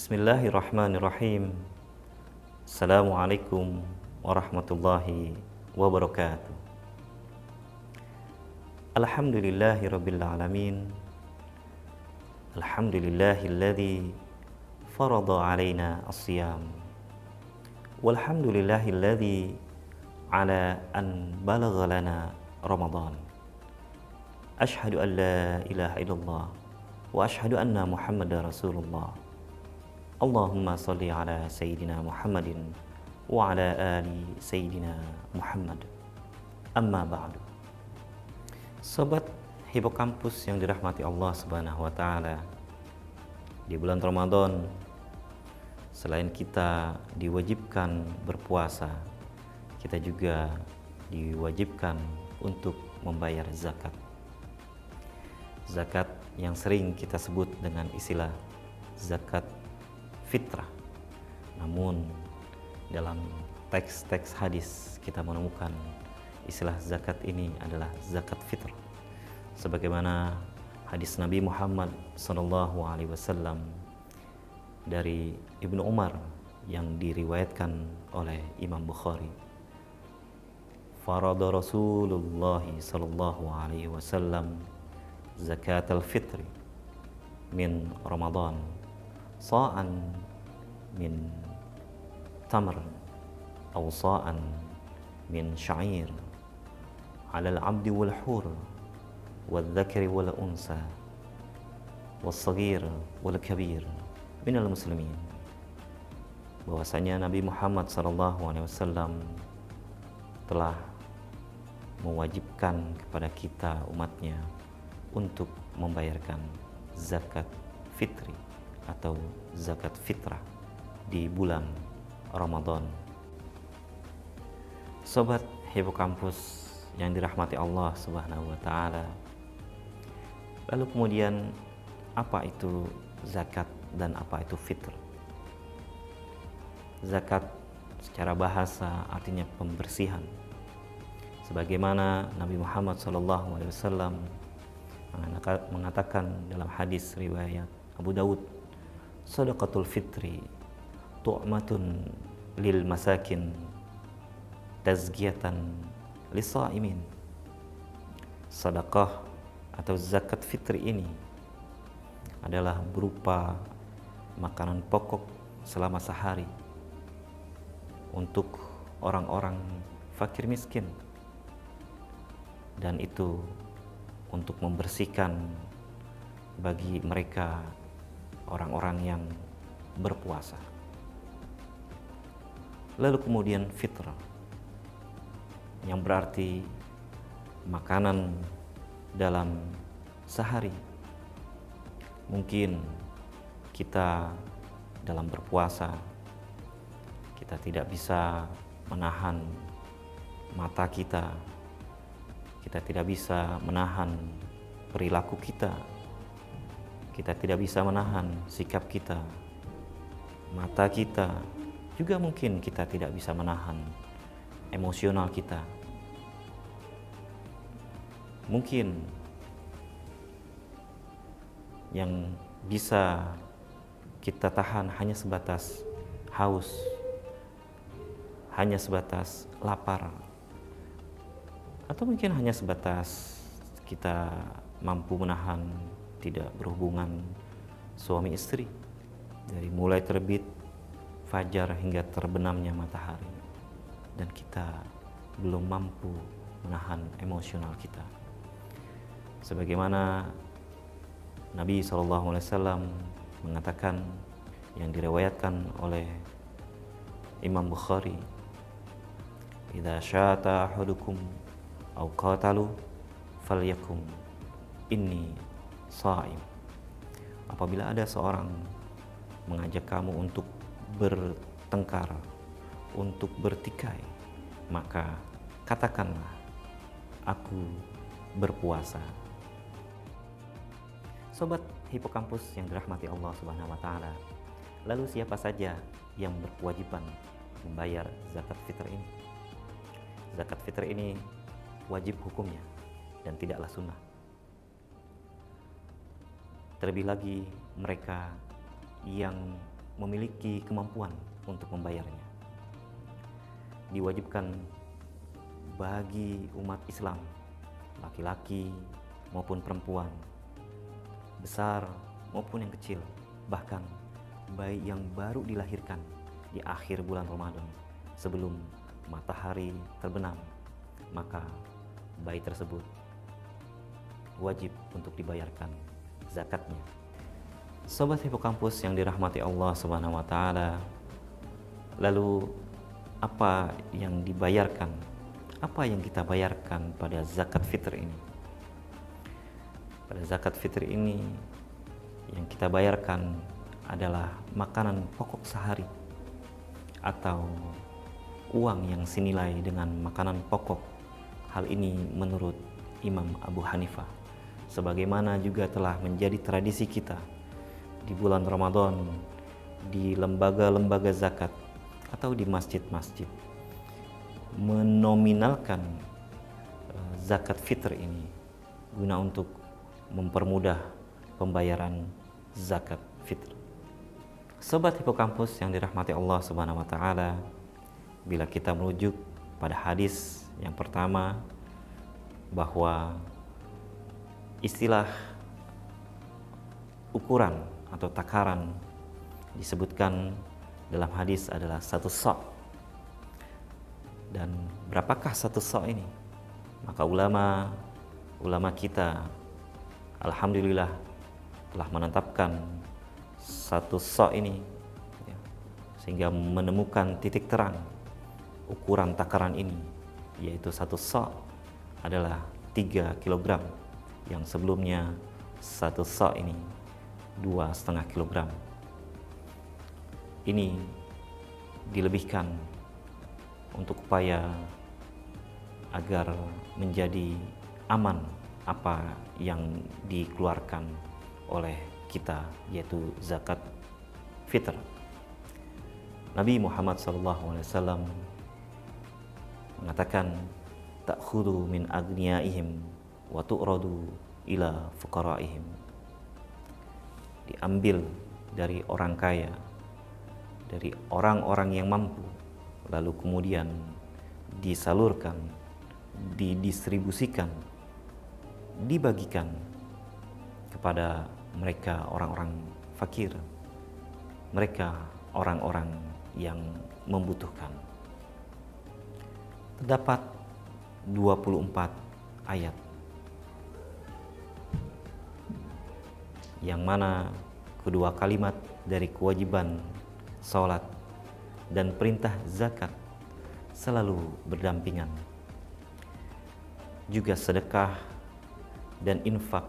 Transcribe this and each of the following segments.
Bismillahirrahmanirrahim. Assalamualaikum warahmatullahi wabarakatuh. Alhamdulillahirabbil alamin. Alhamdulillahilladzi farada alaina as-siyam. Walhamdulillahilladzi ala an balagha lana Ramadan. Asyhadu an la ilaha illallah wa asyhadu anna Muhammadar Rasulullah. Allahumma salli ala Sayyidina Muhammadin wa ala ali Sayyidina Muhammad. Amma ba'du. Sobat Hipokampus yang dirahmati Allah Subhanahu wa taala. Di bulan Ramadan, selain kita diwajibkan berpuasa, kita juga diwajibkan untuk membayar zakat. Zakat yang sering kita sebut dengan istilah zakat fitrah. Namun dalam teks-teks hadis kita menemukan istilah zakat ini adalah zakat fitrah. Sebagaimana hadis Nabi Muhammad SAW dari Ibnu Umar yang diriwayatkan oleh Imam Bukhari. Farada Rasulullah SAW zakat al-fitri min Ramadan sa'an min tamr aw sa'an min sya'ir 'ala al-'abdi wal hur wal dzakari wal unsa was saghir wal kabir minal muslimin. Bahwasanya Nabi Muhammad SAW telah mewajibkan kepada kita umatnya untuk membayarkan zakat fitri atau zakat fitrah di bulan Ramadan. Sobat Hipokampus yang dirahmati Allah Subhanahu wa taala. Lalu kemudian apa itu zakat dan apa itu fitr? Zakat secara bahasa artinya pembersihan. Sebagaimana Nabi Muhammad SAW mengatakan dalam hadis riwayat Abu Dawud, Sadaqatul fitri tu'matun lil masakin tazkiyatan lisaimin. Sedekah atau zakat fitri ini adalah berupa makanan pokok selama sehari untuk orang-orang fakir miskin, dan itu untuk membersihkan bagi mereka orang-orang yang berpuasa. Lalu kemudian fitrah yang berarti makanan dalam sehari. Mungkin kita dalam berpuasa kita tidak bisa menahan mata kita, kita tidak bisa menahan perilaku kita, kita tidak bisa menahan sikap kita, mata kita, juga mungkin kita tidak bisa menahan emosional kita. Mungkin yang bisa kita tahan hanya sebatas haus, hanya sebatas lapar, atau mungkin hanya sebatas kita mampu menahan tidak berhubungan suami istri dari mulai terbit fajar hingga terbenamnya matahari, dan kita belum mampu menahan emosional kita. Sebagaimana Nabi SAW mengatakan yang diriwayatkan oleh Imam Bukhari, "Idza syata ahadukum aw qatalu falyakum inni sha'im." Apabila ada seorang mengajak kamu untuk bertengkar, untuk bertikai, maka katakanlah, aku berpuasa. Sobat Hipokampus yang dirahmati Allah Subhanahu wa taala. Lalu siapa saja yang berkewajiban membayar zakat fitr ini? Zakat fitr ini wajib hukumnya dan tidaklah sunnah. Terlebih lagi mereka yang memiliki kemampuan untuk membayarnya. Diwajibkan bagi umat Islam, laki-laki maupun perempuan, besar maupun yang kecil, bahkan bayi yang baru dilahirkan di akhir bulan Ramadan sebelum matahari terbenam, maka bayi tersebut wajib untuk dibayarkan zakatnya. Sobat Hipokampus yang dirahmati Allah Subhanahu wa taala, lalu apa yang dibayarkan? Apa yang kita bayarkan pada zakat fitr ini? Pada zakat fitr ini yang kita bayarkan adalah makanan pokok sehari atau uang yang senilai dengan makanan pokok. Hal ini menurut Imam Abu Hanifah, sebagaimana juga telah menjadi tradisi kita di bulan Ramadan, di lembaga-lembaga zakat atau di masjid-masjid, menominalkan zakat fitr ini guna untuk mempermudah pembayaran zakat fitr. Sobat Hipokampus yang dirahmati Allah Subhanahu wa taala, bila kita merujuk pada hadis yang pertama bahwa istilah ukuran atau takaran disebutkan dalam hadis adalah 1 sa'. Dan berapakah 1 sa' ini? Maka ulama kita alhamdulillah telah menetapkan 1 sa' ini, ya, sehingga menemukan titik terang ukuran takaran ini, yaitu 1 sa' adalah 3 kg, yang sebelumnya 1 sa' ini 2,5 kg. Ini dilebihkan untuk upaya agar menjadi aman apa yang dikeluarkan oleh kita, yaitu zakat fitr. Nabi Muhammad SAW mengatakan, ta'khudhu min agniyaihim wa tu'radu ila fuqaraihim. Diambil dari orang kaya, dari orang-orang yang mampu, lalu kemudian disalurkan, didistribusikan, dibagikan kepada mereka orang-orang fakir, mereka orang-orang yang membutuhkan. Terdapat 24 ayat yang mana kedua kalimat dari kewajiban salat dan perintah zakat selalu berdampingan. Juga sedekah dan infak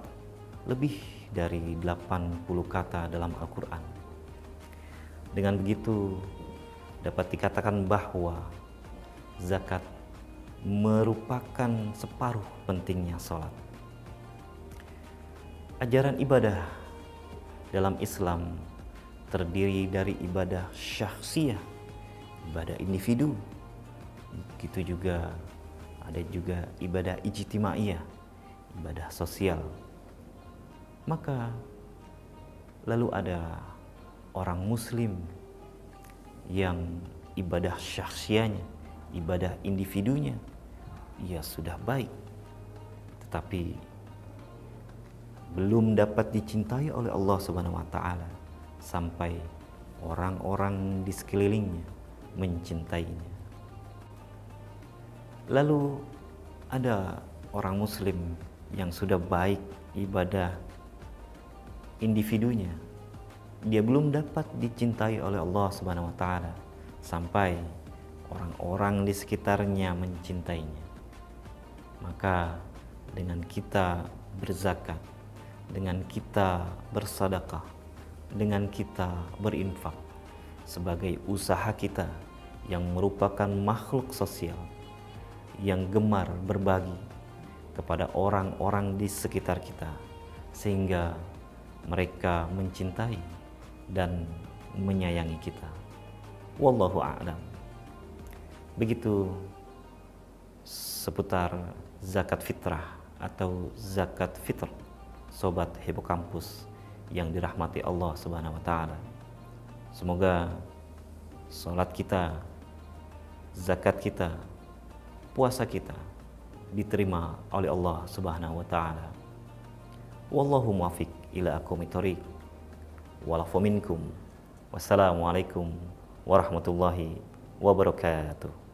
lebih dari 80 kata dalam Al-Quran. Dengan begitu dapat dikatakan bahwa zakat merupakan separuh pentingnya salat. Ajaran ibadah dalam Islam terdiri dari ibadah syakhsiyah, ibadah individu. Begitu juga ada juga ibadah ijtimaiyah, ibadah sosial. Maka lalu ada orang muslim yang ibadah syakhsiyahnya, ibadah individunya, ia sudah baik, tetapi belum dapat dicintai oleh Allah Subhanahu wa taala sampai orang-orang di sekelilingnya mencintainya. Lalu ada orang muslim yang sudah baik ibadah individunya, dia belum dapat dicintai oleh Allah Subhanahu wa taala sampai orang-orang di sekitarnya mencintainya. Maka dengan kita berzakat, dengan kita bersedekah, dengan kita berinfak sebagai usaha kita yang merupakan makhluk sosial yang gemar berbagi kepada orang-orang di sekitar kita sehingga mereka mencintai dan menyayangi kita. Wallahu a'lam. Begitu seputar zakat fitrah atau zakat fitr, sobat Hipokampus yang dirahmati Allah Subhanahu wa taala. Semoga sholat kita, zakat kita, puasa kita diterima oleh Allah Subhanahu wa taala. Wallahu muwaffiq ila aqwamit thoriq. Walafu minkum. Wassalamualaikum warahmatullahi wabarakatuh.